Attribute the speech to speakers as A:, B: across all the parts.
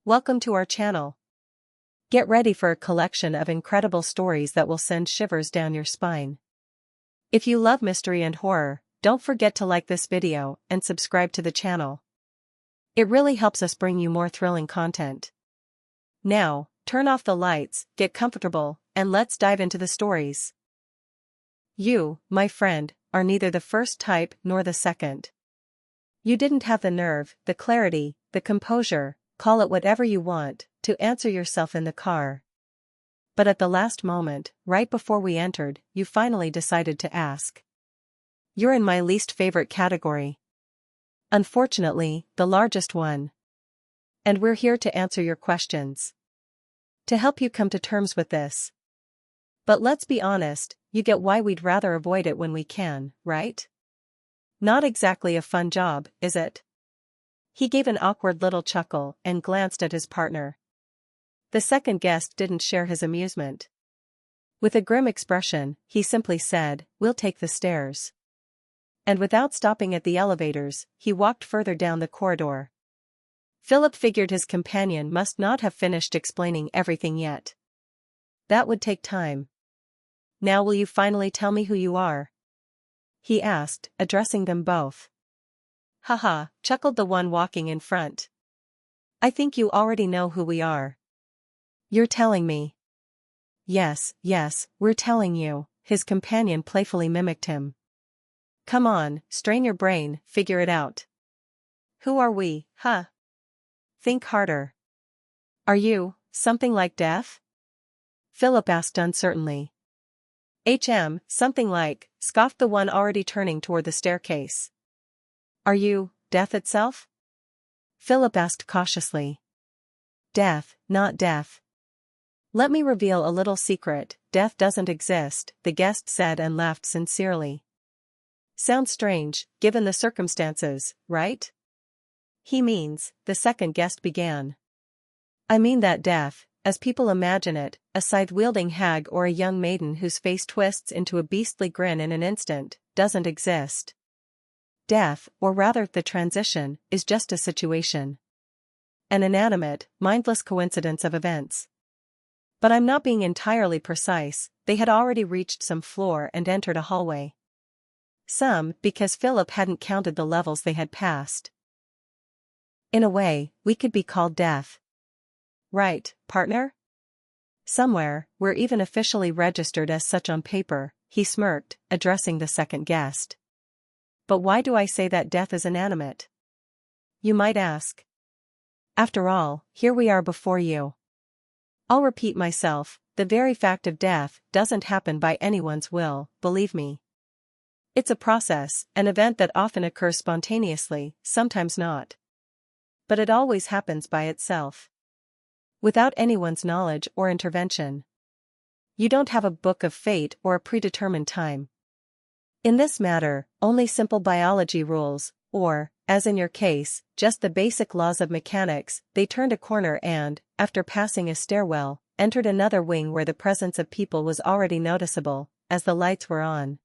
A: Welcome to our channel. Get ready for a collection of incredible stories that will send shivers down your spine. If you love mystery and horror, don't forget to like this video and subscribe to the channel. It really helps us bring you more thrilling content. Now, turn off the lights, get comfortable, and let's dive into the stories. You, my friend, are neither the first type nor the second. You didn't have the nerve, the clarity, the composure, call it whatever you want, to answer yourself in the car. But at the last moment, right before we entered, you finally decided to ask. You're in my least favorite category. Unfortunately, the largest one. And we're here to answer your questions. To help you come to terms with this. But let's be honest, you get why we'd rather avoid it when we can, right? Not exactly a fun job, is it? He gave an awkward little chuckle and glanced at his partner. The second guest didn't share his amusement. With a grim expression, he simply said, "We'll take the stairs." And without stopping at the elevators, he walked further down the corridor. Philip figured his companion must not have finished explaining everything yet. That would take time. "Now will you finally tell me who you are?" he asked, addressing them both. "Haha," chuckled the one walking in front. "I think you already know who we are." "You're telling me?" Yes, we're telling you," his companion playfully mimicked him. "Come on, strain your brain, figure it out." "Who are we, huh? Think harder." "Are you, something like death?" Philip asked uncertainly. Something like," scoffed the one already turning toward the staircase. "Are you, death itself?" Philip asked cautiously. "Death, not death." "Let me reveal a little secret, death doesn't exist," the guest said and laughed sincerely. "Sounds strange, given the circumstances, right?" "He means," the second guest began. "I mean that death, as people imagine it, a scythe-wielding hag or a young maiden whose face twists into a beastly grin in an instant, doesn't exist. Death, or rather the transition, is just a situation. An inanimate, mindless coincidence of events. But I'm not being entirely precise, they had already reached some floor and entered a hallway. Some, because Philip hadn't counted the levels they had passed. In a way, we could be called death. Right, partner? Somewhere, we're even officially registered as such on paper, he smirked, addressing the second guest. But why do I say that death is inanimate? You might ask. After all, here we are before you. I'll repeat myself, the very fact of death doesn't happen by anyone's will, believe me. It's a process, an event that often occurs spontaneously, sometimes not. But it always happens by itself. Without anyone's knowledge or intervention. You don't have a book of fate or a predetermined time. In this matter, only simple biology rules, or, as in your case, just the basic laws of mechanics. They turned a corner and, after passing a stairwell, entered another wing where the presence of people was already noticeable, as the lights were on.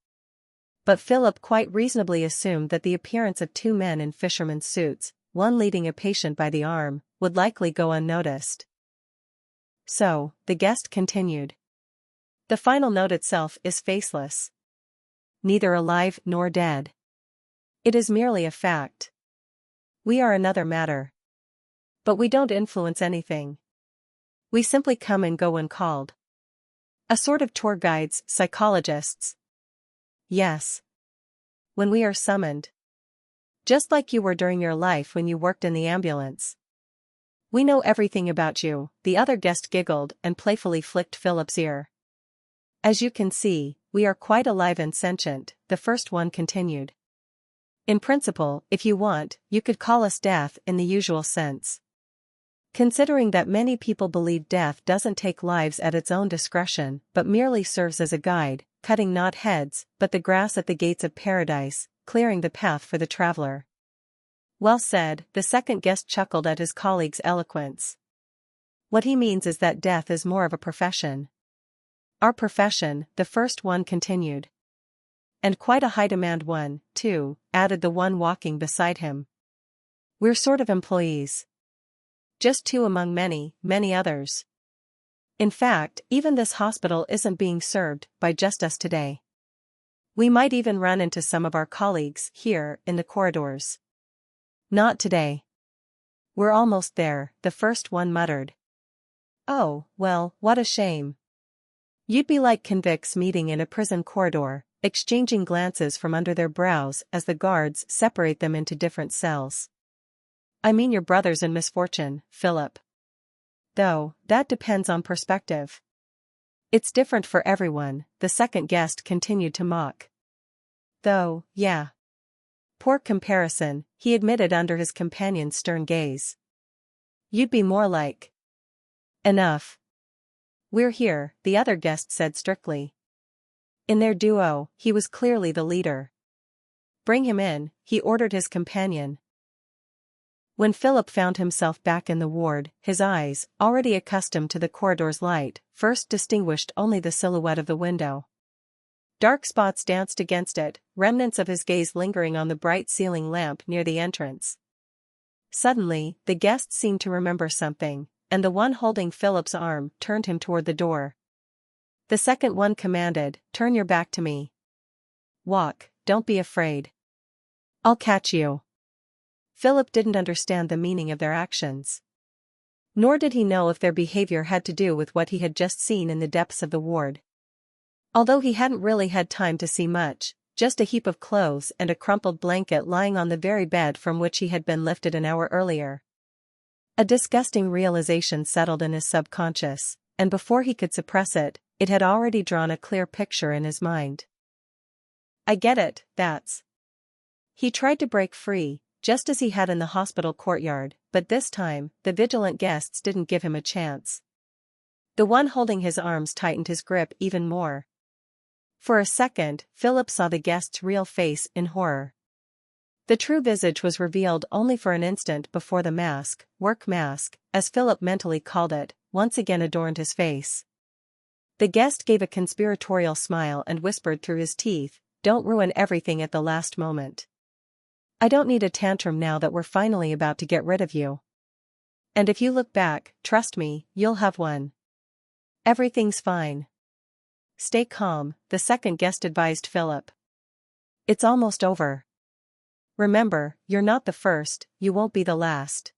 A: But Philip quite reasonably assumed that the appearance of two men in fishermen's suits, one leading a patient by the arm, would likely go unnoticed. So, the guest continued. The final note itself is faceless. Neither alive nor dead. It is merely a fact. We are another matter. But we don't influence anything. We simply come and go when called. A sort of tour guides, psychologists. Yes. When we are summoned. Just like you were during your life when you worked in the ambulance. We know everything about you, the other guest giggled and playfully flicked Philip's ear. As you can see, we are quite alive and sentient, the first one continued. In principle, if you want, you could call us death in the usual sense. Considering that many people believe death doesn't take lives at its own discretion, but merely serves as a guide, cutting not heads, but the grass at the gates of paradise, clearing the path for the traveler. Well said, the second guest chuckled at his colleague's eloquence. What he means is that death is more of a profession. Our profession, the first one continued. And quite a high-demand one, too, added the one walking beside him. We're sort of employees. Just two among many, many others. In fact, even this hospital isn't being served by just us today. We might even run into some of our colleagues here in the corridors. Not today. We're almost there, the first one muttered. Oh, well, what a shame. You'd be like convicts meeting in a prison corridor, exchanging glances from under their brows as the guards separate them into different cells. I mean your brothers in misfortune, Philip. Though, that depends on perspective. It's different for everyone, the second guest continued to mock. Though, yeah. Poor comparison, he admitted under his companion's stern gaze. You'd be more like. Enough. We're here, the other guest said strictly. In their duo, he was clearly the leader. Bring him in, he ordered his companion. When Philip found himself back in the ward, his eyes, already accustomed to the corridor's light, first distinguished only the silhouette of the window. Dark spots danced against it, remnants of his gaze lingering on the bright ceiling lamp near the entrance. Suddenly, the guest seemed to remember something, and the one holding Philip's arm turned him toward the door. The second one commanded, "Turn your back to me. Walk, don't be afraid. I'll catch you." Philip didn't understand the meaning of their actions. Nor did he know if their behavior had to do with what he had just seen in the depths of the ward. Although he hadn't really had time to see much, just a heap of clothes and a crumpled blanket lying on the very bed from which he had been lifted an hour earlier. A disgusting realization settled in his subconscious, and before he could suppress it, it had already drawn a clear picture in his mind. I get it, that's. He tried to break free, just as he had in the hospital courtyard, but this time, the vigilant guests didn't give him a chance. The one holding his arms tightened his grip even more. For a second, Philip saw the guest's real face in horror. The true visage was revealed only for an instant before the mask, work mask, as Philip mentally called it, once again adorned his face. The guest gave a conspiratorial smile and whispered through his teeth, "Don't ruin everything at the last moment. I don't need a tantrum now that we're finally about to get rid of you. And if you look back, trust me, you'll have one. Everything's fine. Stay calm," the second guest advised Philip. It's almost over. Remember, you're not the first, you won't be the last.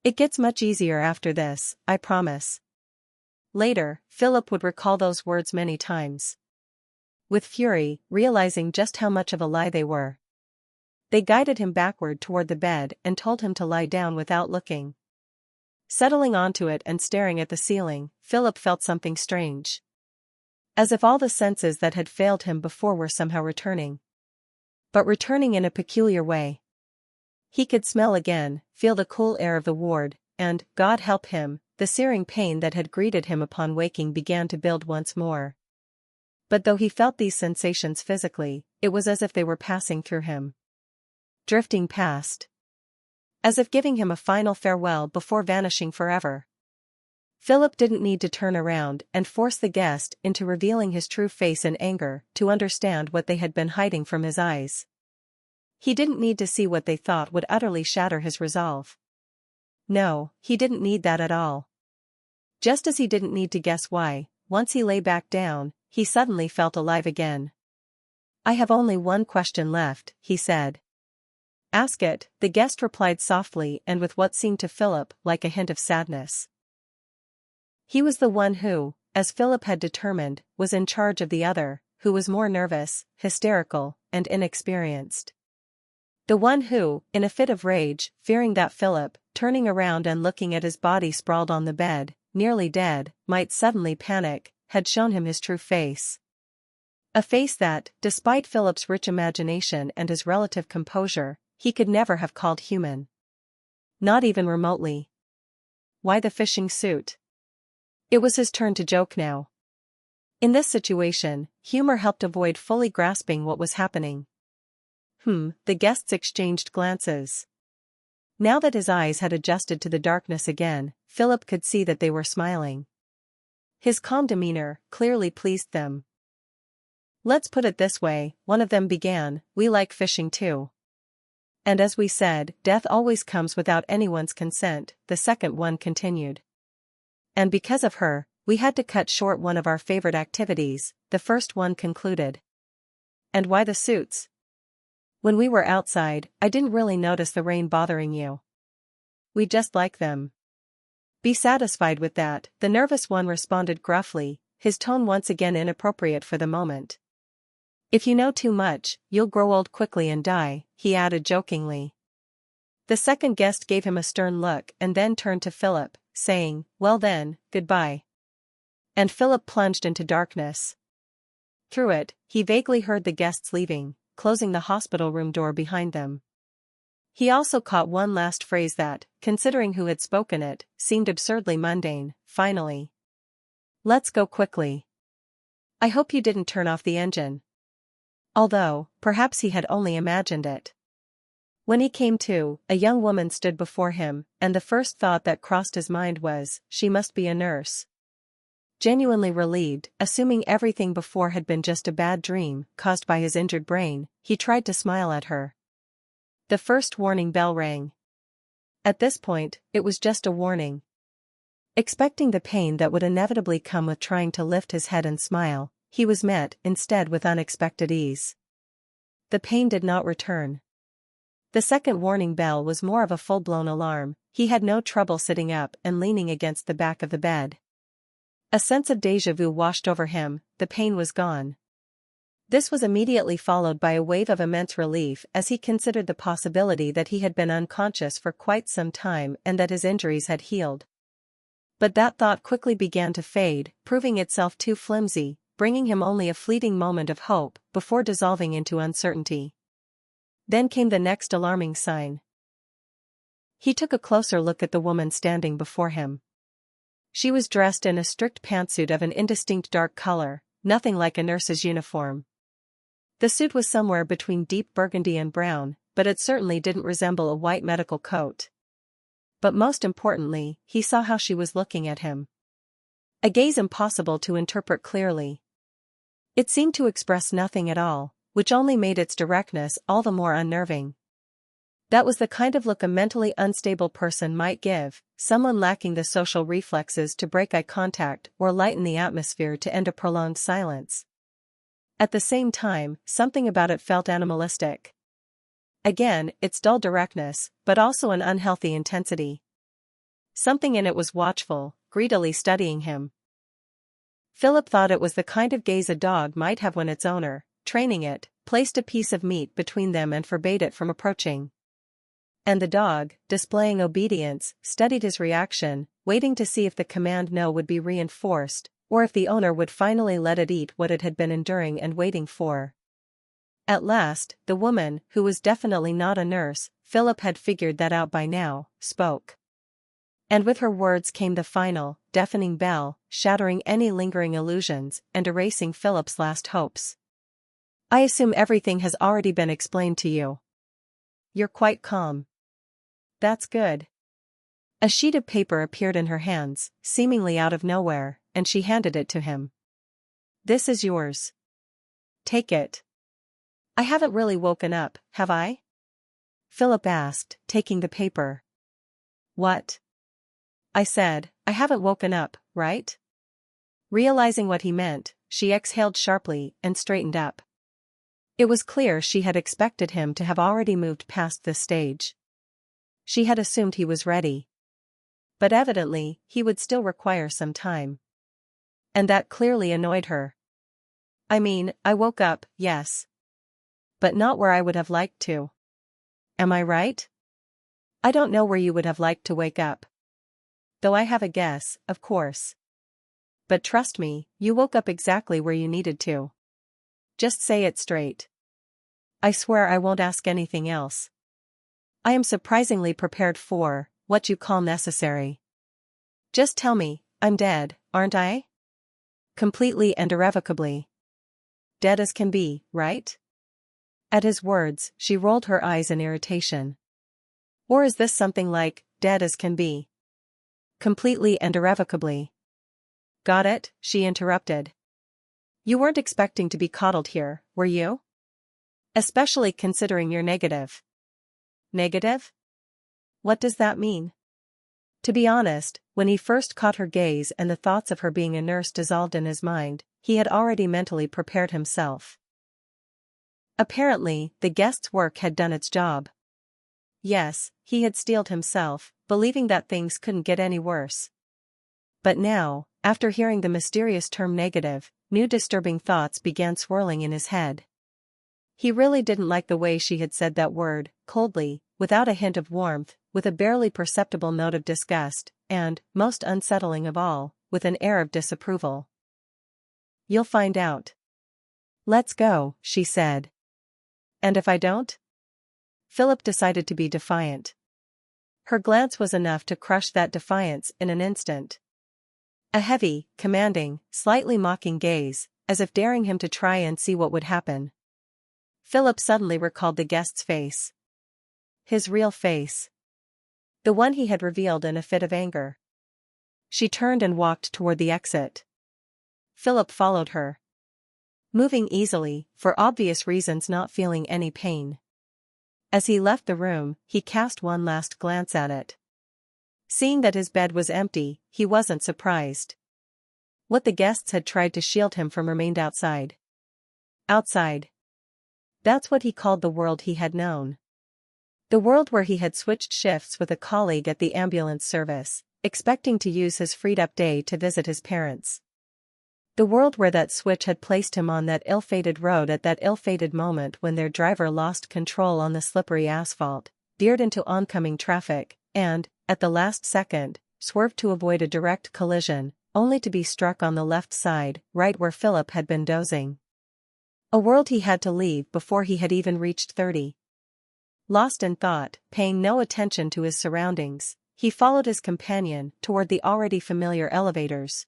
A: It gets much easier after this, I promise. Later, Philip would recall those words many times. With fury, realizing just how much of a lie they were. They guided him backward toward the bed and told him to lie down without looking. Settling onto it and staring at the ceiling, Philip felt something strange. As if all the senses that had failed him before were somehow returning. But returning in a peculiar way. He could smell again, feel the cool air of the ward, and, God help him, the searing pain that had greeted him upon waking began to build once more. But though he felt these sensations physically, it was as if they were passing through him. Drifting past. As if giving him a final farewell before vanishing forever. Philip didn't need to turn around and force the guest into revealing his true face in anger to understand what they had been hiding from his eyes. He didn't need to see what they thought would utterly shatter his resolve. No, he didn't need that at all. Just as he didn't need to guess why, once he lay back down, he suddenly felt alive again. I have only one question left, he said. Ask it, the guest replied softly and with what seemed to Philip like a hint of sadness. He was the one who, as Philip had determined, was in charge of the other, who was more nervous, hysterical, and inexperienced. The one who, in a fit of rage, fearing that Philip, turning around and looking at his body sprawled on the bed, nearly dead, might suddenly panic, had shown him his true face. A face that, despite Philip's rich imagination and his relative composure, he could never have called human. Not even remotely. Why the fishing suit? It was his turn to joke now. In this situation, humor helped avoid fully grasping what was happening. The guests exchanged glances. Now that his eyes had adjusted to the darkness again, Philip could see that they were smiling. His calm demeanor clearly pleased them. Let's put it this way, one of them began, we like fishing too. And as we said, death always comes without anyone's consent, the second one continued. And because of her, we had to cut short one of our favorite activities, the first one concluded. And why the suits? When we were outside, I didn't really notice the rain bothering you. We just like them. Be satisfied with that, the nervous one responded gruffly, his tone once again inappropriate for the moment. If you know too much, you'll grow old quickly and die, he added jokingly. The second guest gave him a stern look and then turned to Philip, saying, well then, goodbye. And Philip plunged into darkness. Through it, he vaguely heard the guests leaving, closing the hospital room door behind them. He also caught one last phrase that, considering who had spoken it, seemed absurdly mundane, finally. Let's go quickly. I hope you didn't turn off the engine. Although, perhaps he had only imagined it. When he came to, a young woman stood before him, and the first thought that crossed his mind was, she must be a nurse. Genuinely relieved, assuming everything before had been just a bad dream, caused by his injured brain, he tried to smile at her. The first warning bell rang. At this point, it was just a warning. Expecting the pain that would inevitably come with trying to lift his head and smile, he was met, instead, with unexpected ease. The pain did not return. The second warning bell was more of a full-blown alarm. He had no trouble sitting up and leaning against the back of the bed. A sense of déjà vu washed over him, the pain was gone. This was immediately followed by a wave of immense relief as he considered the possibility that he had been unconscious for quite some time and that his injuries had healed. But that thought quickly began to fade, proving itself too flimsy, bringing him only a fleeting moment of hope before dissolving into uncertainty. Then came the next alarming sign. He took a closer look at the woman standing before him. She was dressed in a strict pantsuit of an indistinct dark color, nothing like a nurse's uniform. The suit was somewhere between deep burgundy and brown, but it certainly didn't resemble a white medical coat. But most importantly, he saw how she was looking at him. A gaze impossible to interpret clearly. It seemed to express nothing at all, which only made its directness all the more unnerving. That was the kind of look a mentally unstable person might give, someone lacking the social reflexes to break eye contact or lighten the atmosphere to end a prolonged silence. At the same time, something about it felt animalistic. Again, its dull directness, but also an unhealthy intensity. Something in it was watchful, greedily studying him. Philip thought it was the kind of gaze a dog might have when its owner, training it, placed a piece of meat between them and forbade it from approaching. And the dog, displaying obedience, studied his reaction, waiting to see if the command no would be reinforced, or if the owner would finally let it eat what it had been enduring and waiting for. At last, the woman, who was definitely not a nurse, Philip had figured that out by now, spoke. And with her words came the final, deafening bell, shattering any lingering illusions and erasing Philip's last hopes. I assume everything has already been explained to you. You're quite calm. That's good. A sheet of paper appeared in her hands, seemingly out of nowhere, and she handed it to him. This is yours. Take it. I haven't really woken up, have I? Philip asked, taking the paper. What? I said, I haven't woken up, right? Realizing what he meant, she exhaled sharply and straightened up. It was clear she had expected him to have already moved past this stage. She had assumed he was ready. But evidently, he would still require some time. And that clearly annoyed her. I mean, I woke up, yes. But not where I would have liked to. Am I right? I don't know where you would have liked to wake up. Though I have a guess, of course. But trust me, you woke up exactly where you needed to. Just say it straight. I swear I won't ask anything else. I am surprisingly prepared for what you call necessary. Just tell me, I'm dead, aren't I? Completely and irrevocably. Dead as can be, right? At his words, she rolled her eyes in irritation. Or is this something like, dead as can be? Completely and irrevocably. Got it, she interrupted. You weren't expecting to be coddled here, were you? Especially considering you're negative. Negative? What does that mean? To be honest, when he first caught her gaze and the thoughts of her being a nurse dissolved in his mind, he had already mentally prepared himself. Apparently, the guest's work had done its job. Yes, he had steeled himself, believing that things couldn't get any worse. But now, after hearing the mysterious term negative, new disturbing thoughts began swirling in his head. He really didn't like the way she had said that word, coldly, without a hint of warmth, with a barely perceptible note of disgust, and, most unsettling of all, with an air of disapproval. "You'll find out." "Let's go," she said. "And if I don't?" Philip decided to be defiant. Her glance was enough to crush that defiance in an instant. A heavy, commanding, slightly mocking gaze, as if daring him to try and see what would happen. Philip suddenly recalled the guest's face. His real face. The one he had revealed in a fit of anger. She turned and walked toward the exit. Philip followed her. Moving easily, for obvious reasons, not feeling any pain. As he left the room, he cast one last glance at it. Seeing that his bed was empty, he wasn't surprised. What the guests had tried to shield him from remained outside. Outside. That's what he called the world he had known. The world where he had switched shifts with a colleague at the ambulance service, expecting to use his freed-up day to visit his parents. The world where that switch had placed him on that ill-fated road at that ill-fated moment when their driver lost control on the slippery asphalt, veered into oncoming traffic, and, at the last second, swerved to avoid a direct collision, only to be struck on the left side, right where Philip had been dozing. A world he had to leave before he had even reached 30. Lost in thought, paying no attention to his surroundings, he followed his companion toward the already familiar elevators.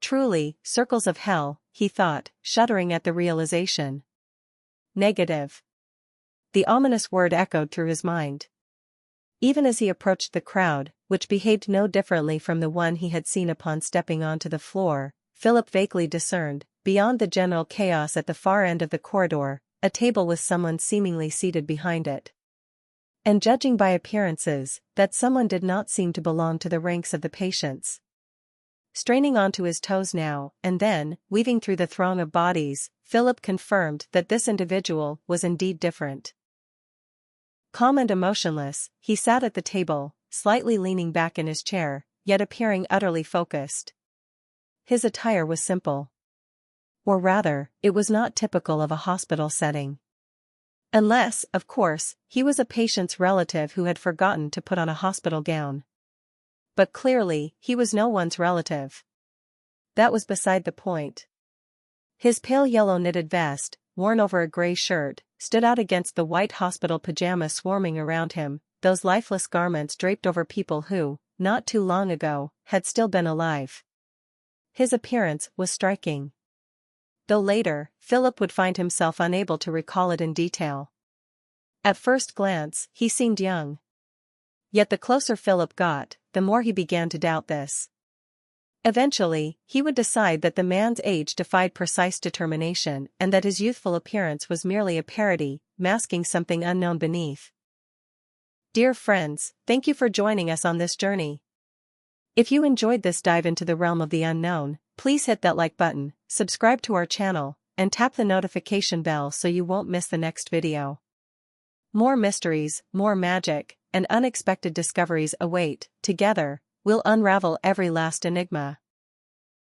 A: Truly, circles of hell, he thought, shuddering at the realization. Negative. The ominous word echoed through his mind. Even as he approached the crowd, which behaved no differently from the one he had seen upon stepping onto the floor, Philip vaguely discerned, beyond the general chaos at the far end of the corridor, a table with someone seemingly seated behind it. And judging by appearances, that someone did not seem to belong to the ranks of the patients. Straining onto his toes now and then, weaving through the throng of bodies, Philip confirmed that this individual was indeed different. Calm and emotionless, he sat at the table, slightly leaning back in his chair, yet appearing utterly focused. His attire was simple. Or rather, it was not typical of a hospital setting. Unless, of course, he was a patient's relative who had forgotten to put on a hospital gown. But clearly, he was no one's relative. That was beside the point. His pale yellow knitted vest, worn over a gray shirt, stood out against the white hospital pajamas swarming around him, those lifeless garments draped over people who, not too long ago, had still been alive. His appearance was striking. Though later, Philip would find himself unable to recall it in detail. At first glance, he seemed young. Yet the closer Philip got, the more he began to doubt this. Eventually, he would decide that the man's age defied precise determination and that his youthful appearance was merely a parody, masking something unknown beneath. Dear friends, thank you for joining us on this journey. If you enjoyed this dive into the realm of the unknown, please hit that like button, subscribe to our channel, and tap the notification bell so you won't miss the next video. More mysteries, more magic, and unexpected discoveries await. Together, we'll unravel every last enigma.